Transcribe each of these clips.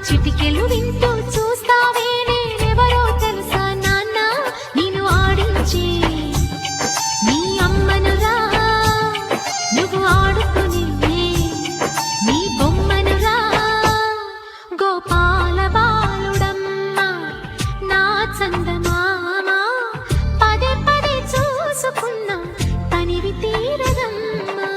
చిటికెలు వింటూ చూస్తావే నేనెవరో తెలుసా నాన్న నేను ఆడించే నీ అమ్మనురా నువ్వు ఆడుకునే నీ బొమ్మనురా గోపాల బాలుడమ్మ నా చందమామ పదే పదే చూసుకున్నా తనివి తీరదమ్మా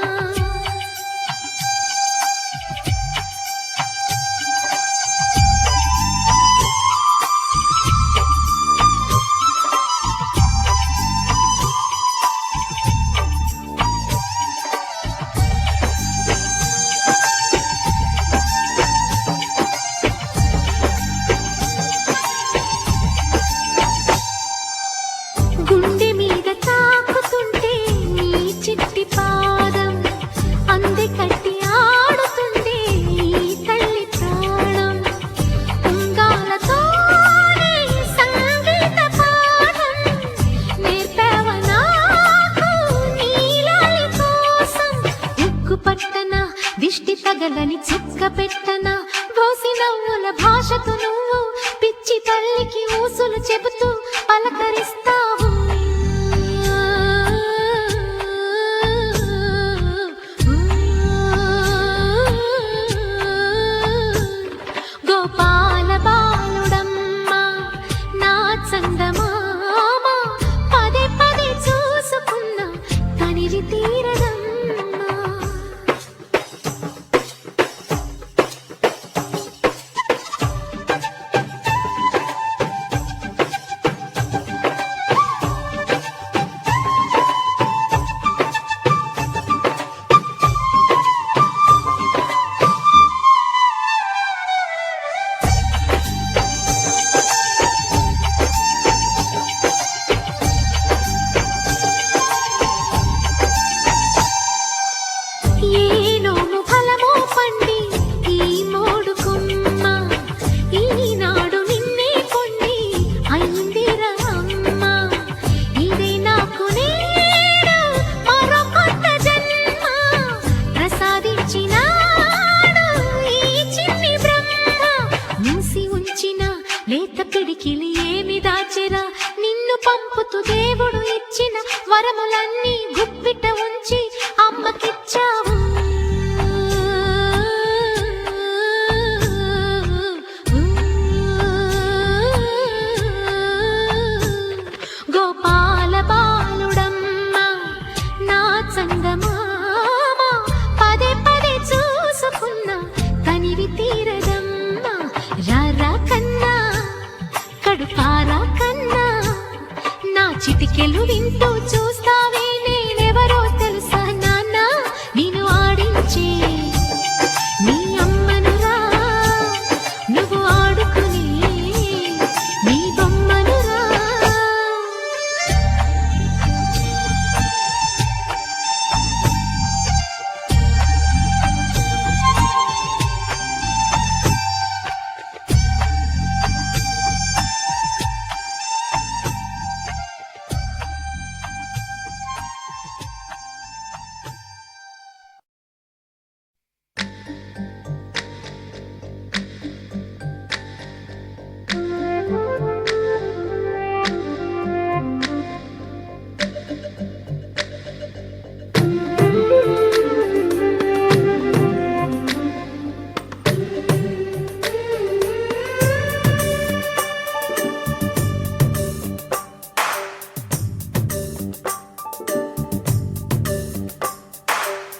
గుండె మీద తాకుతుంటే నీ చిట్టి పాదం అంది కట్టి ఆడుతుంది ఈ తల్లి ప్రాణం ఉంగాలతోనే సంగీత పాఠం నేర్పావ నాకు నీలాలి కోసం ఉక్కు పట్టన దిష్టి తగలని చుక్క పెట్టన బోసి నవ్వుల భాషతో నువ్వు పిచ్చి తల్లికి ఊసులు చెబుతూ పలకరిస్తావు గోపాల బాలుడమ్మ నా చందమామ పదే పదే చూసుకున్నా తనివి తీరదమ్మా ఏనోము ఫలమో పండి ఈ మోడు కొమ్మ ఈనాడు నిన్నే కొన్ని అయిందిరా అమ్మ ఇదే నాకు నేడు మరో కొత్త జన్మ ప్రసాదించినాడు ఈ చిన్ని బ్రహ్మ మూసి ఉంచిన లేత పిడికిలి ఏమి దాచెరా నిన్ను పంపుతూ దేవుడు ఇచ్చిన వరములన్నీ గుప్పిట ఉంచి అమ్మకిచ్చావు గోపాల బాలుడమ్మ నా చందమామ పదే పదే చూసుకున్నా తనివి తీరదమ్మా రారా కన్నా కడుపారా కన్నా నా చిటికెలు వింటూ చూస్తావే నేనెవరో తెలుసా నాన్న నేను ఆడించే నీ అమ్మనురా నువ్వు ఆడుకునే నీ బొమ్మనురా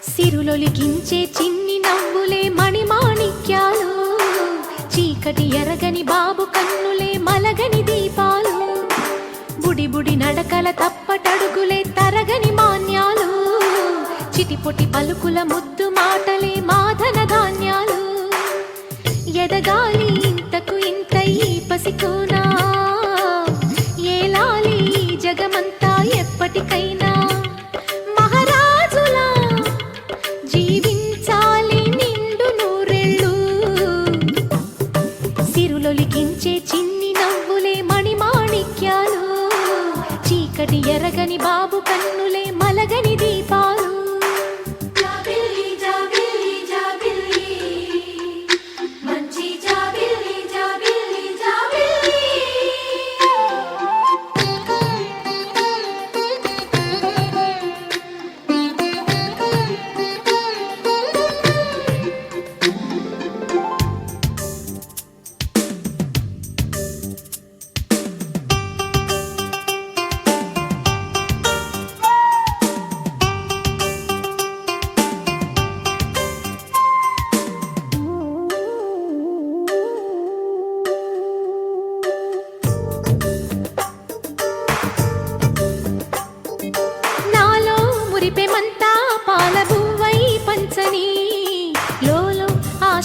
సిరులొలికించే చిన్ని నవ్వులే మణిమాణిక్యాలు చీకటి ఎరగని బాబు కన్నులే మలగని దీపాలు బుడి బుడి నడకల తప్పటడుగులే తరగని మాన్యాలు చిటిపొటి పలుకుల ముద్దు మాటలే మాధన ధాన్యాలు ఎదగాలి ఇంతకు ఇంత ఈ పసికోనా ఏలాలి జగమంతా ఎప్పటికైనా మహారాజులా జీవించాలి నిండు నూరెళ్ళు సిరులొలికించే చిన్ని నవ్వులే మణిమాణిక్యాలు చీకటి ఎరగని బాబు కన్నులే మలగని దీపాలు జాబిల్లి జాబిల్లి జాబిల్లి మంచి జాబిల్లి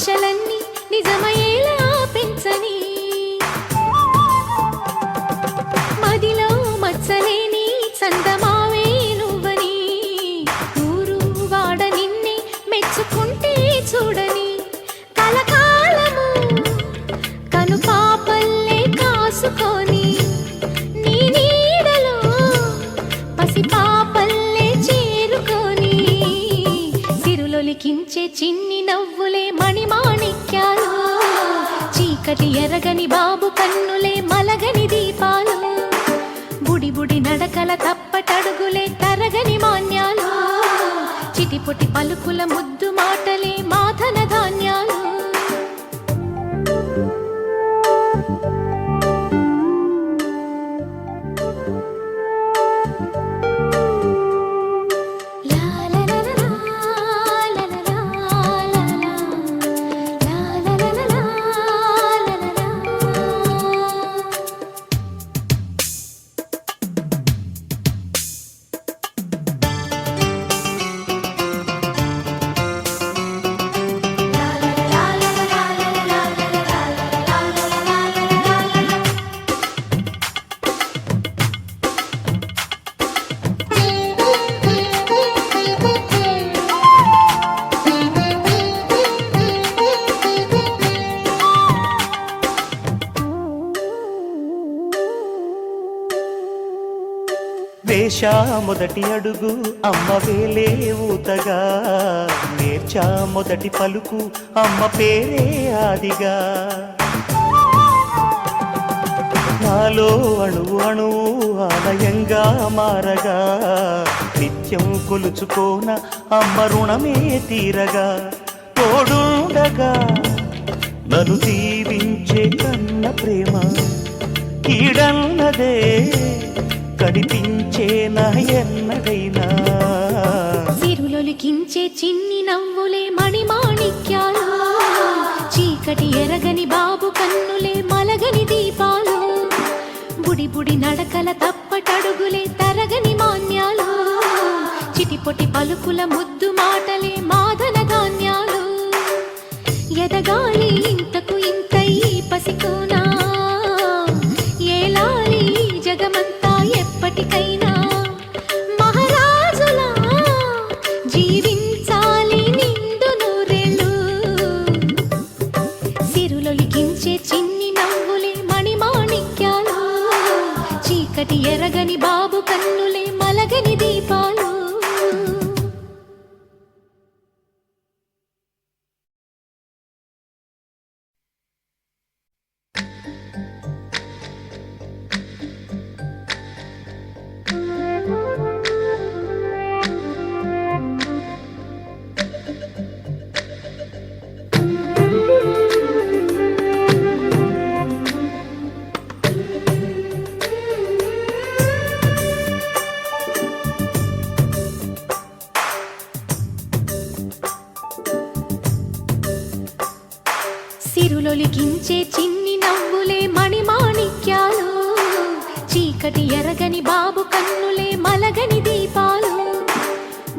ఆశలన్నీ నిజమయ్యేలా పెంచని మదిలో మచ్చలేని చందమావే నువ్వని ఊరు వాడ నిన్నే మెచ్చుకుంటే చూడని కలకాలము కను పాపల్లే కాసుకొని నీ నీడలో పసి పాపల్లే చేరుకొని సిరులొలికించే చిన్ని నవ్వులే మణిమాణిక్యాలు చీకటి ఎరగని బాబు కన్నులే మలగని దీపాలు బుడి బుడి నడకల తప్పటడుగులే తరగని మాన్యాలు చిటిపొటి పలుకుల ముద్దు మాటలే మాధన ధాన్యాలు వేశా మొదటి అడుగు అమ్మ వేలే ఊతగా నేర్చా మొదటి పలుకు అమ్మ పేరే ఆదిగా నాలో అణువు అణువు ఆలయంగా మారగా నిత్యం కొలుచుకోన అమ్మ రుణమే తీరగా తోడుండగా నన్ను దీవించే కన్న ప్రేమ కీడన్నదే కనిపించే నా ఎన్నడైనా సిరులొలికించే చిన్ని నవ్వులే మణిమాణిక్యాలు చీకటి ఎరగని బాబు కన్నులే మలగని దీపాలు బుడి బుడి నడకల తప్పటడుగులే తరగని మాన్యాలు చిటిపొటి పలుకుల ముద్దు మాటలే మాధన ధాన్యాలు ఎదగాలి ఇంతకు ఇంతై పసికోనా ఏలాలి జగమంతా ఎప్పటికైనా మహారాజులా జీవించాలి నిండు నూరేళ్ళు సిరులొలికించే చిన్ని నవ్వులే మణిమాణిక్యాలు చీకటి ఎరగని బాబు కన్నులే మలగని దీపాలు సిరులొలికించే చిన్ని నవ్వులే మణిమాణిక్యాలు చీకటి ఎరగని బాబు కన్నులే మలగని దీపాలు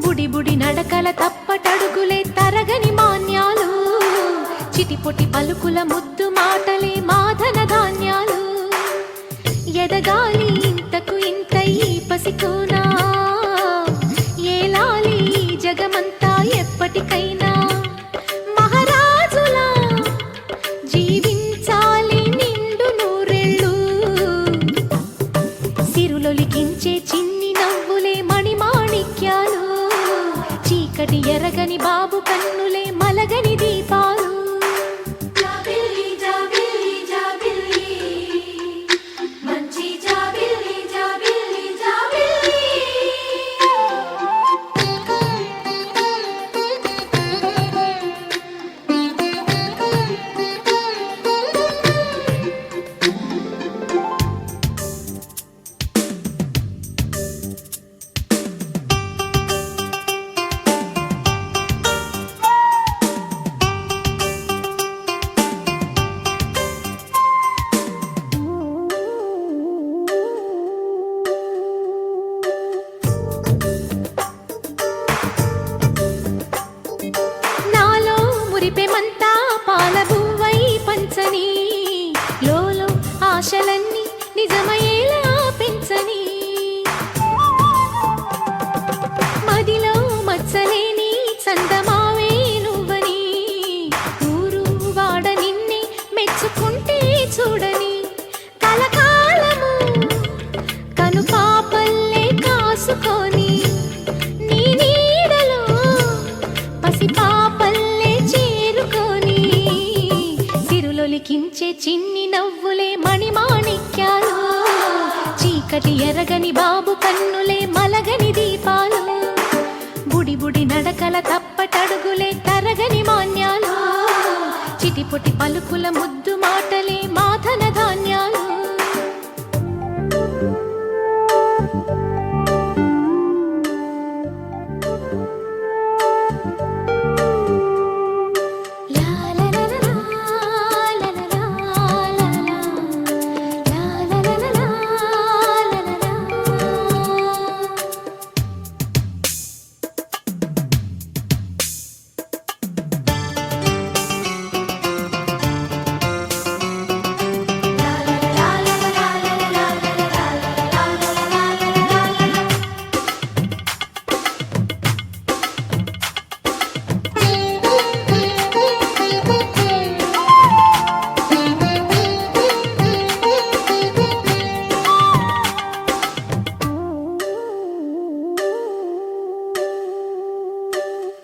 బుడి బుడి నడకల తప్పటడుగులే తరగని మాన్యాలు చిటిపొటి పలుకుల ముద్దు మాటలే మాధన ధాన్యాలు ఎదగాలి ఇంతకు ఇంతై పసికోనా ఏలాలి జగమంతా ఎప్పటికైనా మహారాజులా జీవించాలి నిండు నూరేళ్ళు సిరులొలికించే చిన్ని నవ్వులే మణిమాణిక్యాలు చీకటి ఎరగని బాబు కన్నులే మలగని దీపాలు నిజమయ్యేలా పెంచని మదిలో మచ్చలేని చందమావే నువ్వని ఊరు వాడ నిన్నే మెచ్చుకుంటే చూడని కలకాలము కను పాపల్లే కాసుకొని నీ నీడలో పసి పాపల్లే చేరుకొని సిరులొలికించే చిన్ని నవ్వులే మణిమాణిక్యాలు చీకటి ఎరగని బాబు కన్నులే మలగని దీపాలు బుడి బుడి నడకల తప్పటడుగులే తరగని మాన్యాలు చిటిపొటి పలుకుల ముద్దు మాటలే మాధన ధాన్యాలు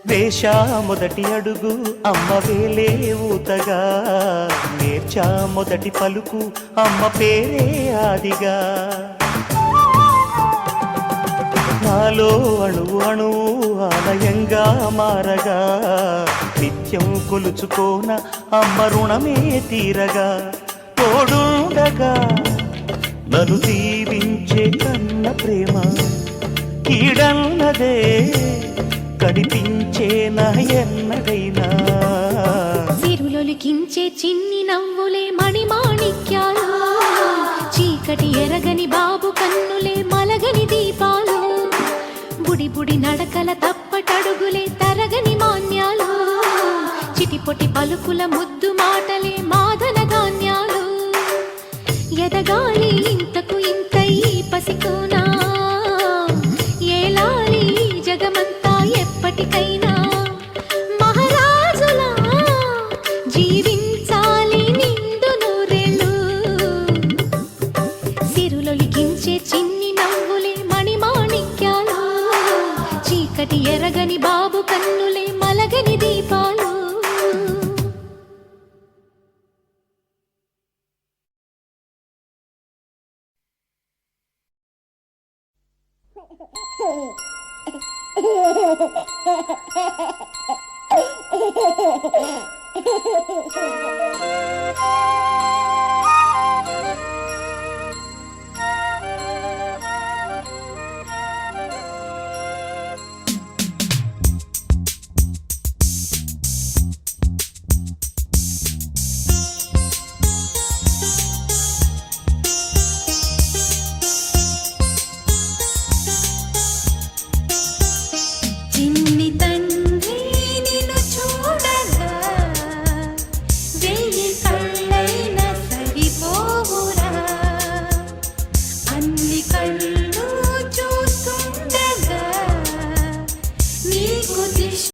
వేషా మొదటి అడుగు అమ్మ వేలే ఊతగా నేర్చా మొదటి పలుకు అమ్మ పేరే ఆదిగా నాలో అణువు అణువు ఆలయంగా మారగా నిత్యం కొలుచుకోన అమ్మ రుణమే తీరగా తోడుండగా నన్ను దీవించే కన్న ప్రేమ కీడన్నదే కనిపించేనా ఎన్నడైనా సిరులొలికించే చిన్ని నవ్వులే మణిమాణిక్యాలు చీకటి ఎరగని బాబు కన్నులే మలగని దీపాలు బుడి బుడి నడకల తప్పటడుగులే తరగని మాన్యాలు చిటిపొటి పలుకుల ముద్దు మాటలే మాధన ధాన్యాలు ఎదగాలి ఇంతకు ఇంతై పసికోనా ఏలాలి జగమంతా ఎప్పటికైనా మహారాజులా జీవించాలి నిండు నూరేళ్ళు సిరులొలికించే చిన్ని నవ్వులే మణిమాణిక్యాలు చీకటి ఎరగని బాబు కన్నులే మలగని దీపాలు Ha ha ha ha!